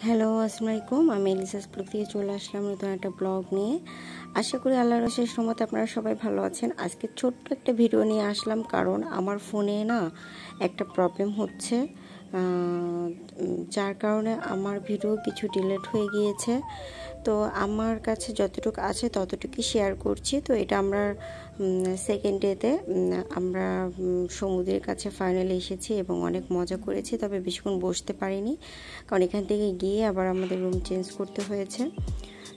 Hello, আসসালামু আলাইকুম। আমি এলিসাস ব্লগ থেকে চলে আসলাম নতুন একটা ব্লগ নিয়ে। আশা করি আল্লাহর অশেষ রহমতে আপনারা সবাই ভালো আছেন। আজকে ছোট্ট একটা ভিডিও নিয়ে আসলাম, কারণ আমার ফোনে না একটা প্রবলেম হচ্ছে, যার কারণে আমার ভিডিও কিছু ডিলিট হয়ে গিয়েছে। তো আমার কাছে যতটুকু আছে ততটুকুই শেয়ার করছি। তো এটা আমরা সেকেন্ড ডেতে আমরা সমুদ্রের কাছে ফাইনালি এসেছি এবং অনেক মজা করেছি, তবে বেশিক্ষণ বসতে পারিনি, কারণ এখান থেকে গিয়ে আবার আমাদের রুম চেঞ্জ করতে হয়েছে।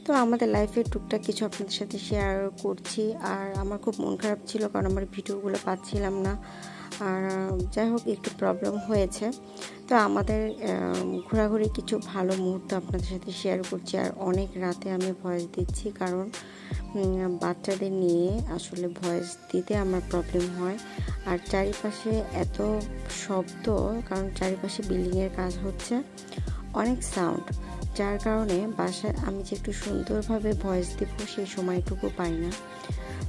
তো আমাদের লাইফের টুকটাক কিছু আপনাদের সাথে শেয়ার করছি। আর আমার খুব মন খারাপ ছিল, কারণ আমার ভিডিওগুলো পাচ্ছিলাম না। আর যাই হোক, একটু প্রবলেম হয়েছে। তো আমাদের ঘোরাঘুরি কিছু ভালো মুহূর্ত আপনাদের সাথে শেয়ার করছি। আর অনেক রাতে আমি ভয়েস দিচ্ছি, কারণ বাচ্চাদের নিয়ে আসলে ভয়েস দিতে আমার প্রবলেম হয়। আর চারিপাশে এত শব্দ, কারণ চারিপাশে বিল্ডিংয়ের কাজ হচ্ছে, অনেক সাউন্ড, যার কারণে বাসায় আমি যে একটু সুন্দরভাবে ভয়েস দিব সেই সময়টুকু পাই না।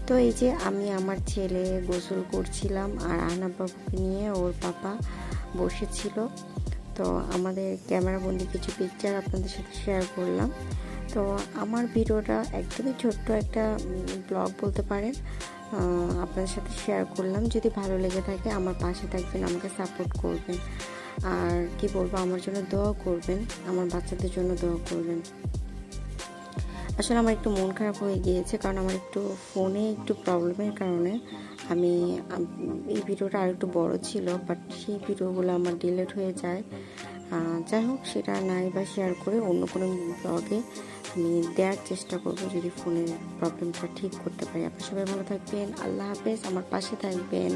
তো এই যে আমি আমার ছেলে গোসল করছিলাম, আর আহনাব বাবুকে নিয়ে ওর পাপা বসেছিল। তো আমাদের ক্যামেরাবন্দি কিছু পিকচার আপনাদের সাথে শেয়ার করলাম। তো আমার ভিডিওটা একদমই ছোট্ট একটা ব্লগ বলতে পারেন, আপনাদের সাথে শেয়ার করলাম। যদি ভালো লেগে থাকে আমার পাশে থাকবেন, আমাকে সাপোর্ট করবেন, আর কি বলবো, আমার জন্য দোয়া করবেন, আমার বাচ্চাদের জন্য দোয়া করবেন। আসলে আমার একটু মন খারাপ হয়ে গিয়েছে, কারণ আমার একটু ফোনে একটু প্রবলেমের কারণে আমি এই ভিডিওটা আর একটু বড় ছিল, বাট সেই ভিডিওগুলো আমার ডিলিট হয়ে যায়। যাই হোক, সেটা নাই বা শেয়ার করে অন্য কোনো ব্লগে আমি দেওয়ার চেষ্টা করব, যদি ফোনের প্রবলেমটা ঠিক করতে পারি। আপনারা সবাই ভালো থাকবেন, আল্লাহ হাফেজ, আমার পাশে থাকবেন।